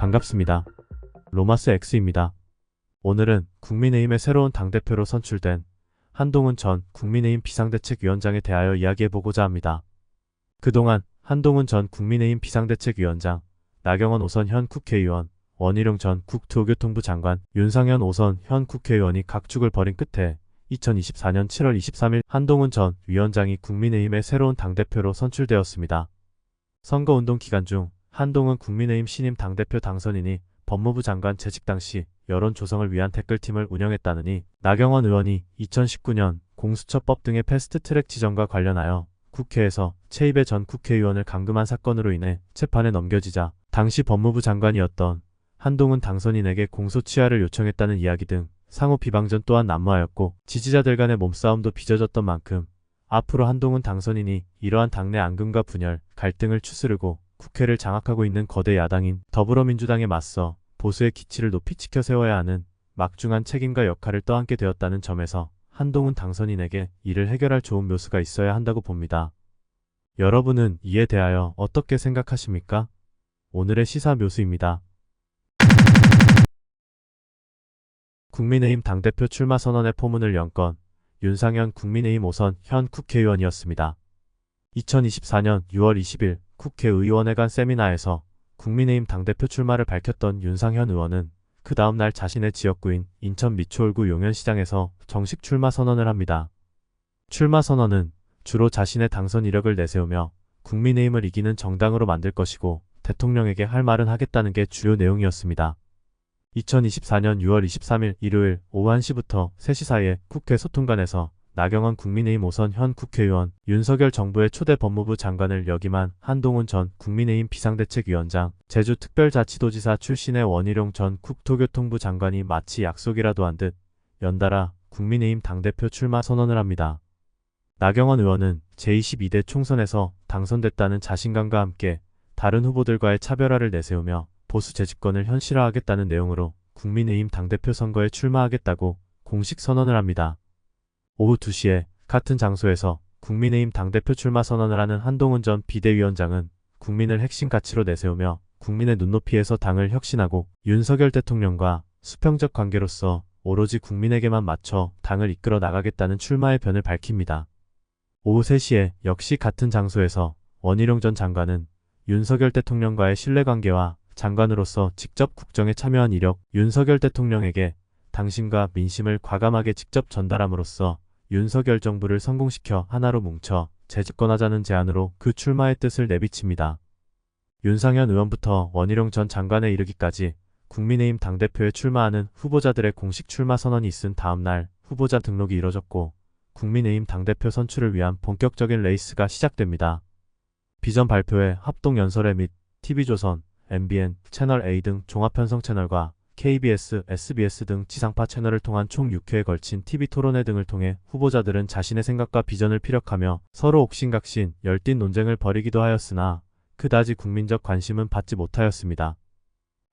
반갑습니다. 로마스 X입니다. 오늘은 국민의힘의 새로운 당대표로 선출된 한동훈 전 국민의힘 비상대책위원장에 대하여 이야기해보고자 합니다. 그동안 한동훈 전 국민의힘 비상대책위원장, 나경원 5선 현 국회의원, 원희룡 전 국토교통부 장관, 윤상현 5선 현 국회의원이 각축을 벌인 끝에 2024년 7월 23일 한동훈 전 위원장이 국민의힘의 새로운 당대표로 선출되었습니다. 선거운동 기간 중 한동훈 국민의힘 신임 당대표 당선인이 법무부 장관 재직 당시 여론 조성을 위한 댓글팀을 운영했다느니 나경원 의원이 2019년 공수처법 등의 패스트트랙 지정과 관련하여 국회에서 최이배 전 국회의원을 감금한 사건으로 인해 재판에 넘겨지자 당시 법무부 장관이었던 한동훈 당선인에게 공소취하를 요청했다는 이야기 등 상호 비방전 또한 난무하였고 지지자들 간의 몸싸움도 빚어졌던 만큼 앞으로 한동훈 당선인이 이러한 당내 앙금과 분열, 갈등을 추스르고 국회를 장악하고 있는 거대 야당인 더불어민주당에 맞서 보수의 기치를 높이 지켜 세워야 하는 막중한 책임과 역할을 떠안게 되었다는 점에서 한동훈 당선인에게 이를 해결할 좋은 묘수가 있어야 한다고 봅니다. 여러분은 이에 대하여 어떻게 생각하십니까? 오늘의 시사 묘수입니다. 국민의힘 당대표 출마 선언의 포문을 연 건 윤상현 국민의힘 5선 현 국회의원이었습니다. 2024년 6월 20일 국회의원회관 세미나에서 국민의힘 당대표 출마를 밝혔던 윤상현 의원은 그 다음날 자신의 지역구인 인천 미추홀구 용현시장에서 정식 출마 선언을 합니다. 출마 선언은 주로 자신의 당선 이력을 내세우며 국민의힘을 이기는 정당으로 만들 것이고 대통령에게 할 말은 하겠다는 게 주요 내용이었습니다. 2024년 6월 23일 일요일 오후 1시부터 3시 사이에 국회 소통관에서 나경원 국민의힘 5선 현 국회의원, 윤석열 정부의 초대 법무부 장관을 역임한 한동훈 전 국민의힘 비상대책위원장, 제주특별자치도지사 출신의 원희룡 전 국토교통부 장관이 마치 약속이라도 한 듯 연달아 국민의힘 당대표 출마 선언을 합니다. 나경원 의원은 제22대 총선에서 당선됐다는 자신감과 함께 다른 후보들과의 차별화를 내세우며 보수 재집권을 현실화하겠다는 내용으로 국민의힘 당대표 선거에 출마하겠다고 공식 선언을 합니다. 오후 2시에 같은 장소에서 국민의힘 당대표 출마 선언을 하는 한동훈 전 비대위원장은 국민을 핵심 가치로 내세우며 국민의 눈높이에서 당을 혁신하고 윤석열 대통령과 수평적 관계로서 오로지 국민에게만 맞춰 당을 이끌어 나가겠다는 출마의 변을 밝힙니다. 오후 3시에 역시 같은 장소에서 원희룡 전 장관은 윤석열 대통령과의 신뢰관계와 장관으로서 직접 국정에 참여한 이력, 윤석열 대통령에게 당심과 민심을 과감하게 직접 전달함으로써 윤석열 정부를 성공시켜 하나로 뭉쳐 재집권하자는 제안으로 그 출마의 뜻을 내비칩니다. 윤상현 의원부터 원희룡 전 장관에 이르기까지 국민의힘 당대표에 출마하는 후보자들의 공식 출마 선언이 있은 다음날 후보자 등록이 이뤄졌고 국민의힘 당대표 선출을 위한 본격적인 레이스가 시작됩니다. 비전 발표회, 합동연설회 및 TV조선, MBN, 채널A 등 종합편성 채널과 KBS, SBS 등 지상파 채널을 통한 총 6회에 걸친 TV토론회 등을 통해 후보자들은 자신의 생각과 비전을 피력하며 서로 옥신각신 열띤 논쟁을 벌이기도 하였으나 그다지 국민적 관심은 받지 못하였습니다.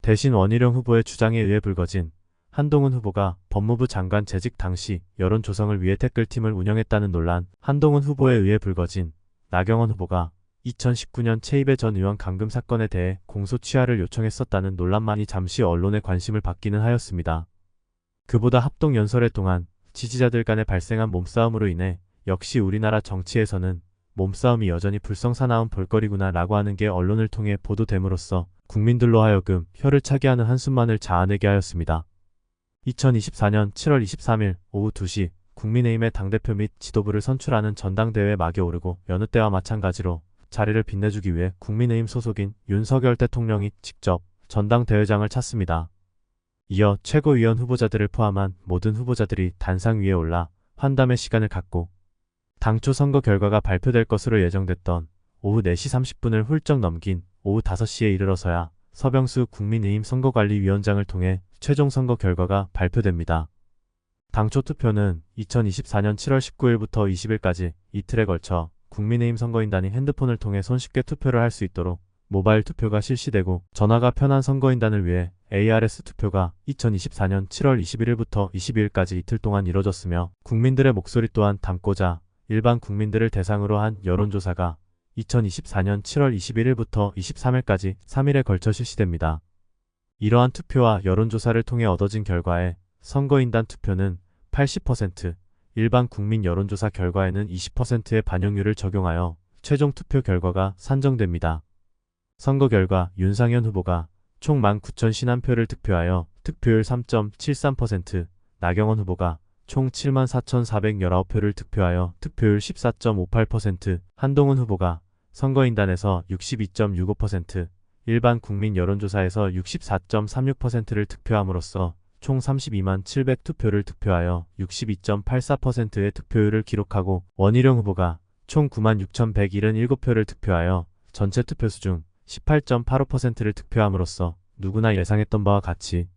대신 원희룡 후보의 주장에 의해 불거진 한동훈 후보가 법무부 장관 재직 당시 여론 조성을 위해 댓글팀을 운영했다는 논란, 한동훈 후보에 의해 불거진 나경원 후보가 2019년 최이배 전 의원 감금 사건에 대해 공소취하를 요청했었다는 논란만이 잠시 언론의 관심을 받기는 하였습니다. 그보다 합동연설회 동안 지지자들 간에 발생한 몸싸움으로 인해 역시 우리나라 정치에서는 몸싸움이 여전히 불성사나운 볼거리구나 라고 하는 게 언론을 통해 보도됨으로써 국민들로 하여금 혀를 차게 하는 한숨만을 자아내게 하였습니다. 2024년 7월 23일 오후 2시 국민의힘의 당대표 및 지도부를 선출하는 전당대회 막에 오르고 여느 때와 마찬가지로 자리를 빛내주기 위해 국민의힘 소속인 윤석열 대통령이 직접 전당대회장을 찾습니다. 이어 최고위원 후보자들을 포함한 모든 후보자들이 단상 위에 올라 환담의 시간을 갖고 당초 선거 결과가 발표될 것으로 예정됐던 오후 4시 30분을 훌쩍 넘긴 오후 5시에 이르러서야 서병수 국민의힘 선거관리위원장을 통해 최종 선거 결과가 발표됩니다. 당초 투표는 2024년 7월 19일부터 20일까지 이틀에 걸쳐 국민의힘 선거인단이 핸드폰을 통해 손쉽게 투표를 할 수 있도록 모바일 투표가 실시되고 전화가 편한 선거인단을 위해 ARS 투표가 2024년 7월 21일부터 22일까지 이틀 동안 이뤄졌으며 국민들의 목소리 또한 담고자 일반 국민들을 대상으로 한 여론조사가 2024년 7월 21일부터 23일까지 3일에 걸쳐 실시됩니다. 이러한 투표와 여론조사를 통해 얻어진 결과에 선거인단 투표는 80%, 일반 국민 여론조사 결과에는 20%의 반영률을 적용하여 최종 투표 결과가 산정됩니다. 선거 결과 윤상현 후보가 총 19,051표를 득표하여 득표율 3.73%, 나경원 후보가 총 74,419표를 득표하여 득표율 14.58%, 한동훈 후보가 선거인단에서 62.65%, 일반 국민 여론조사에서 64.36%를 득표함으로써 총 32만 700투표를 득표하여 62.84%의 득표율을 기록하고 원희룡 후보가 총 9만 6,177표를 득표하여 전체 투표수 중 18.85%를 득표함으로써 누구나 예상했던 바와 같이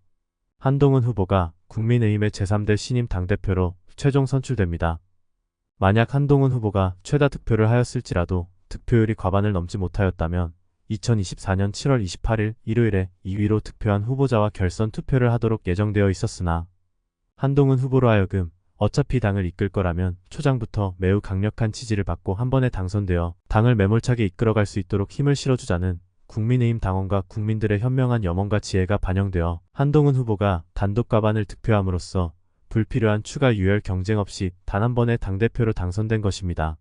한동훈 후보가 국민의힘의 제3대 신임 당대표로 최종 선출됩니다. 만약 한동훈 후보가 최다 득표를 하였을지라도 득표율이 과반을 넘지 못하였다면 2024년 7월 28일 일요일에 2위로 득표한 후보자와 결선 투표를 하도록 예정되어 있었으나 한동훈 후보로 하여금 어차피 당을 이끌 거라면 초장부터 매우 강력한 지지를 받고 한 번에 당선되어 당을 매몰차게 이끌어갈 수 있도록 힘을 실어주자는 국민의힘 당원과 국민들의 현명한 염원과 지혜가 반영되어 한동훈 후보가 단독 과반을 득표함으로써 불필요한 추가 유혈 경쟁 없이 단 한 번의 당대표로 당선된 것입니다.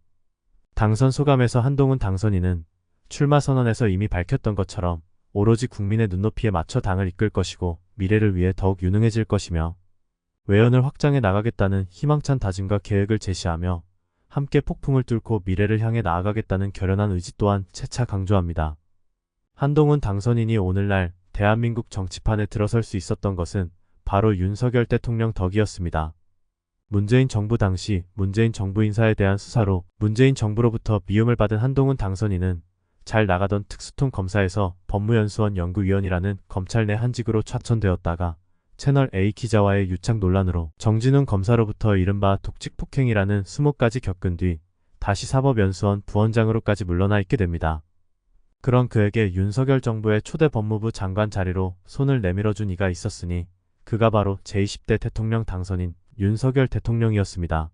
당선 소감에서 한동훈 당선인은 출마 선언에서 이미 밝혔던 것처럼 오로지 국민의 눈높이에 맞춰 당을 이끌 것이고 미래를 위해 더욱 유능해질 것이며 외연을 확장해 나가겠다는 희망찬 다짐과 계획을 제시하며 함께 폭풍을 뚫고 미래를 향해 나아가겠다는 결연한 의지 또한 재차 강조합니다. 한동훈 당선인이 오늘날 대한민국 정치판에 들어설 수 있었던 것은 바로 윤석열 대통령 덕이었습니다. 문재인 정부 당시 문재인 정부 인사에 대한 수사로 문재인 정부로부터 미움을 받은 한동훈 당선인은 잘 나가던 특수통 검사에서 법무연수원 연구위원이라는 검찰 내 한직으로 차천되었다가 채널A 기자와의 유착 논란으로 정진훈 검사로부터 이른바 독직 폭행이라는 수모까지 겪은 뒤 다시 사법연수원 부원장으로까지 물러나 있게 됩니다. 그런 그에게 윤석열 정부의 초대 법무부 장관 자리로 손을 내밀어준 이가 있었으니 그가 바로 제20대 대통령 당선인 윤석열 대통령이었습니다.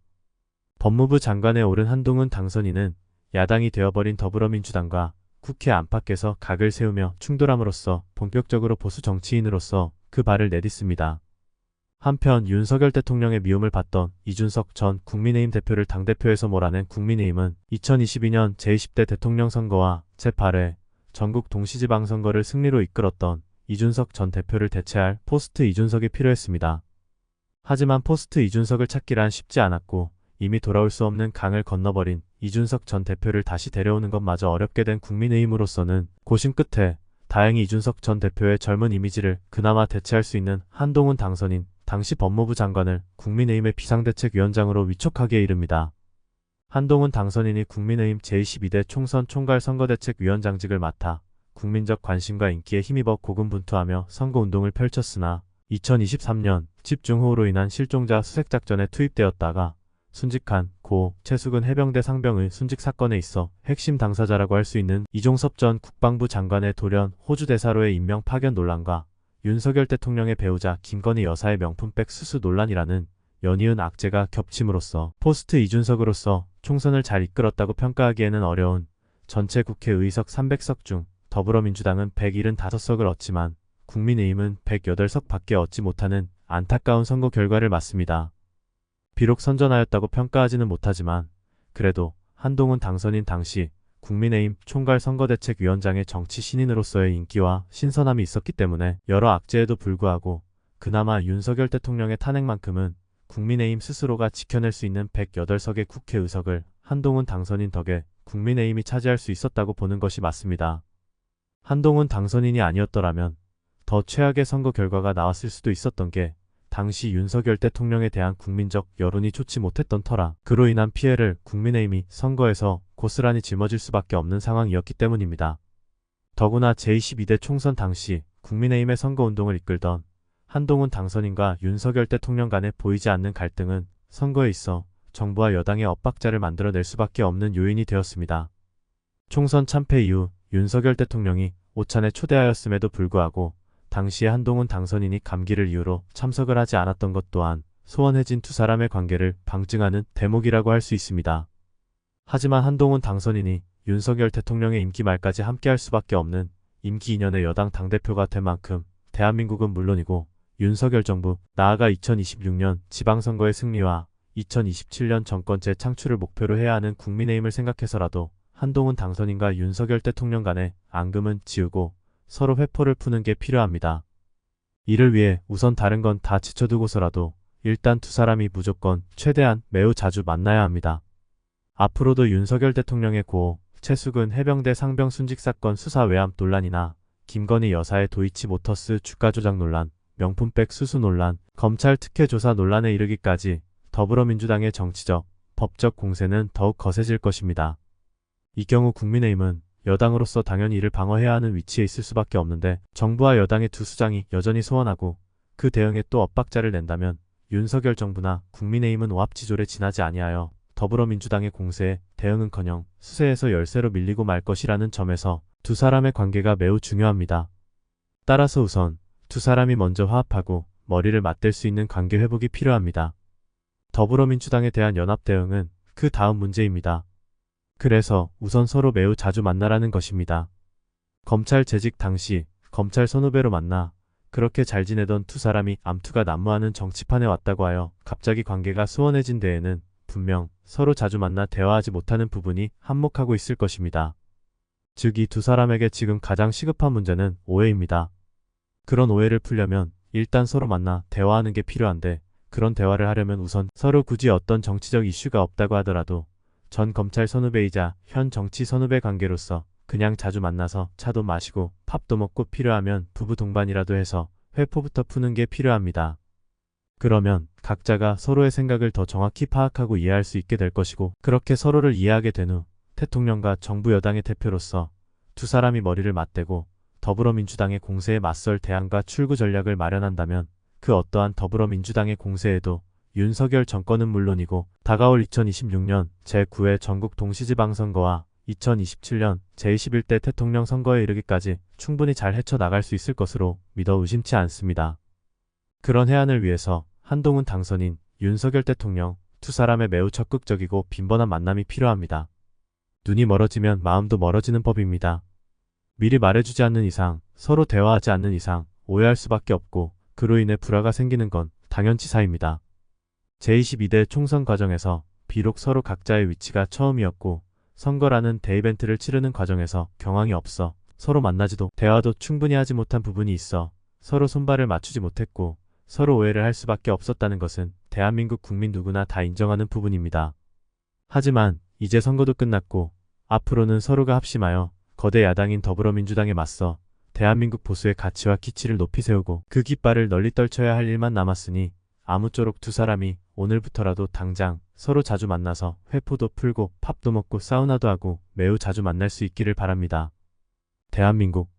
법무부 장관에 오른 한동훈 당선인은 야당이 되어버린 더불어민주당과 국회 안팎에서 각을 세우며 충돌함으로써 본격적으로 보수 정치인으로서 그 발을 내딛습니다. 한편 윤석열 대통령의 미움을 받던 이준석 전 국민의힘 대표를 당대표에서 몰아낸 국민의힘은 2022년 제20대 대통령 선거와 제8회 전국 동시지방선거를 승리로 이끌었던 이준석 전 대표를 대체할 포스트 이준석이 필요했습니다. 하지만 포스트 이준석을 찾기란 쉽지 않았고 이미 돌아올 수 없는 강을 건너버린 이준석 전 대표를 다시 데려오는 것마저 어렵게 된 국민의힘으로서는 고심 끝에 다행히 이준석 전 대표의 젊은 이미지를 그나마 대체할 수 있는 한동훈 당선인 당시 법무부 장관을 국민의힘의 비상대책위원장으로 위촉하기에 이릅니다. 한동훈 당선인이 국민의힘 제22대 총선 총괄 선거대책위원장직을 맡아 국민적 관심과 인기에 힘입어 고군분투하며 선거운동을 펼쳤으나 2023년 집중호우로 인한 실종자 수색작전에 투입되었다가 순직한 고 최수근 해병대 상병의 순직 사건에 있어 핵심 당사자라고 할 수 있는 이종섭 전 국방부 장관의 돌연 호주 대사로의 임명 파견 논란과 윤석열 대통령의 배우자 김건희 여사의 명품백 수수 논란이라는 연이은 악재가 겹침으로써 포스트 이준석으로서 총선을 잘 이끌었다고 평가하기에는 어려운 전체 국회 의석 300석 중 더불어민주당은 175석을 얻지만 국민의힘은 108석 밖에 얻지 못하는 안타까운 선거 결과를 맞습니다. 비록 선전하였다고 평가하지는 못하지만 그래도 한동훈 당선인 당시 국민의힘 총괄선거대책위원장의 정치 신인으로서의 인기와 신선함이 있었기 때문에 여러 악재에도 불구하고 그나마 윤석열 대통령의 탄핵만큼은 국민의힘 스스로가 지켜낼 수 있는 108석의 국회의석을 한동훈 당선인 덕에 국민의힘이 차지할 수 있었다고 보는 것이 맞습니다. 한동훈 당선인이 아니었더라면 더 최악의 선거 결과가 나왔을 수도 있었던 게 당시 윤석열 대통령에 대한 국민적 여론이 좋지 못했던 터라 그로 인한 피해를 국민의힘이 선거에서 고스란히 짊어질 수밖에 없는 상황이었기 때문입니다. 더구나 제22대 총선 당시 국민의힘의 선거운동을 이끌던 한동훈 당선인과 윤석열 대통령 간에 보이지 않는 갈등은 선거에 있어 정부와 여당의 엇박자를 만들어낼 수밖에 없는 요인이 되었습니다. 총선 참패 이후 윤석열 대통령이 오찬에 초대하였음에도 불구하고 당시에 한동훈 당선인이 감기를 이유로 참석을 하지 않았던 것 또한 소원해진 두 사람의 관계를 방증하는 대목이라고 할 수 있습니다. 하지만 한동훈 당선인이 윤석열 대통령의 임기 말까지 함께할 수밖에 없는 임기 2년의 여당 당대표가 된 만큼 대한민국은 물론이고 윤석열 정부, 나아가 2026년 지방선거의 승리와 2027년 정권 재창출을 목표로 해야 하는 국민의힘을 생각해서라도 한동훈 당선인과 윤석열 대통령 간의 앙금은 지우고 서로 회포를 푸는 게 필요합니다. 이를 위해 우선 다른 건 다 지쳐두고서라도 일단 두 사람이 무조건 최대한 매우 자주 만나야 합니다. 앞으로도 윤석열 대통령의 고, 최수근 해병대 상병 순직 사건 수사 외압 논란이나 김건희 여사의 도이치모터스 주가 조작 논란, 명품백 수수 논란, 검찰 특혜 조사 논란에 이르기까지 더불어민주당의 정치적, 법적 공세는 더욱 거세질 것입니다. 이 경우 국민의힘은 여당으로서 당연히 이를 방어해야 하는 위치에 있을 수밖에 없는데 정부와 여당의 두 수장이 여전히 소원하고 그 대응에 또 엇박자를 낸다면 윤석열 정부나 국민의힘은 오합지졸에 지나지 아니하여 더불어민주당의 공세에 대응은커녕 수세에서 열세로 밀리고 말 것이라는 점에서 두 사람의 관계가 매우 중요합니다. 따라서 우선 두 사람이 먼저 화합하고 머리를 맞댈 수 있는 관계 회복이 필요합니다. 더불어민주당에 대한 연합 대응은 그 다음 문제입니다. 그래서 우선 서로 매우 자주 만나라는 것입니다. 검찰 재직 당시 검찰 선후배로 만나 그렇게 잘 지내던 두 사람이 암투가 난무하는 정치판에 왔다고 하여 갑자기 관계가 소원해진 데에는 분명 서로 자주 만나 대화하지 못하는 부분이 한몫하고 있을 것입니다. 즉 이 두 사람에게 지금 가장 시급한 문제는 오해입니다. 그런 오해를 풀려면 일단 서로 만나 대화하는 게 필요한데 그런 대화를 하려면 우선 서로 굳이 어떤 정치적 이슈가 없다고 하더라도 전 검찰 선후배이자 현 정치 선후배 관계로서 그냥 자주 만나서 차도 마시고 밥도 먹고 필요하면 부부 동반이라도 해서 회포부터 푸는 게 필요합니다. 그러면 각자가 서로의 생각을 더 정확히 파악하고 이해할 수 있게 될 것이고 그렇게 서로를 이해하게 된 후 대통령과 정부 여당의 대표로서 두 사람이 머리를 맞대고 더불어민주당의 공세에 맞설 대안과 출구 전략을 마련한다면 그 어떠한 더불어민주당의 공세에도 윤석열 정권은 물론이고 다가올 2026년 제9회 전국 동시지방선거와 2027년 제21대 대통령 선거에 이르기까지 충분히 잘 헤쳐나갈 수 있을 것으로 믿어 의심치 않습니다. 그런 해안을 위해서 한동훈 당선인, 윤석열 대통령 두 사람의 매우 적극적이고 빈번한 만남이 필요합니다. 눈이 멀어지면 마음도 멀어지는 법입니다. 미리 말해주지 않는 이상, 서로 대화하지 않는 이상 오해할 수밖에 없고 그로 인해 불화가 생기는 건 당연치사입니다. 제22대 총선 과정에서 비록 서로 각자의 위치가 처음이었고 선거라는 대이벤트를 치르는 과정에서 경황이 없어 서로 만나지도 대화도 충분히 하지 못한 부분이 있어 서로 손발을 맞추지 못했고 서로 오해를 할 수밖에 없었다는 것은 대한민국 국민 누구나 다 인정하는 부분입니다. 하지만 이제 선거도 끝났고 앞으로는 서로가 합심하여 거대 야당인 더불어민주당에 맞서 대한민국 보수의 가치와 기치를 높이 세우고 그 깃발을 널리 떨쳐야 할 일만 남았으니 아무쪼록 두 사람이 오늘부터라도 당장 서로 자주 만나서 회포도 풀고 팝도 먹고 사우나도 하고 매우 자주 만날 수 있기를 바랍니다. 대한민국,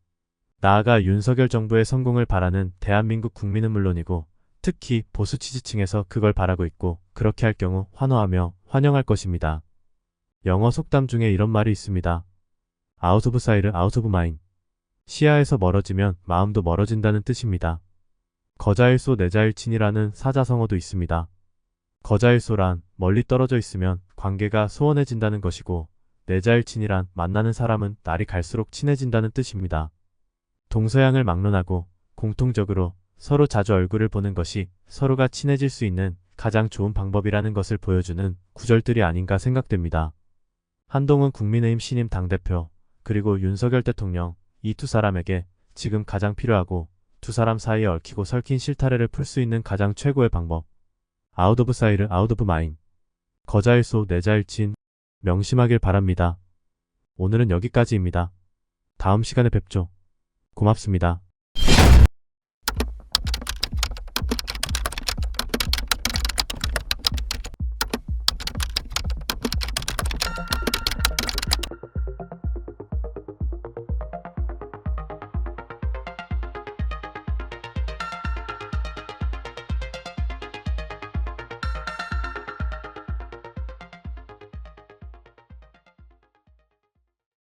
나아가 윤석열 정부의 성공을 바라는 대한민국 국민은 물론이고 특히 보수 지지층에서 그걸 바라고 있고 그렇게 할 경우 환호하며 환영할 것입니다. 영어 속담 중에 이런 말이 있습니다. Out of sight, out of mind. 시야에서 멀어지면 마음도 멀어진다는 뜻입니다. 거자일소 내자일친이라는 사자성어도 있습니다. 거자일소란 멀리 떨어져 있으면 관계가 소원해진다는 것이고 내자일친이란 만나는 사람은 날이 갈수록 친해진다는 뜻입니다. 동서양을 막론하고 공통적으로 서로 자주 얼굴을 보는 것이 서로가 친해질 수 있는 가장 좋은 방법이라는 것을 보여주는 구절들이 아닌가 생각됩니다. 한동훈 국민의힘 신임 당대표 그리고 윤석열 대통령 이 두 사람에게 지금 가장 필요하고 두 사람 사이에 얽히고 설킨 실타래를 풀 수 있는 가장 최고의 방법. Out of sight, out of mind. 거자일소 내자일친 명심하길 바랍니다. 오늘은 여기까지입니다. 다음 시간에 뵙죠. 고맙습니다.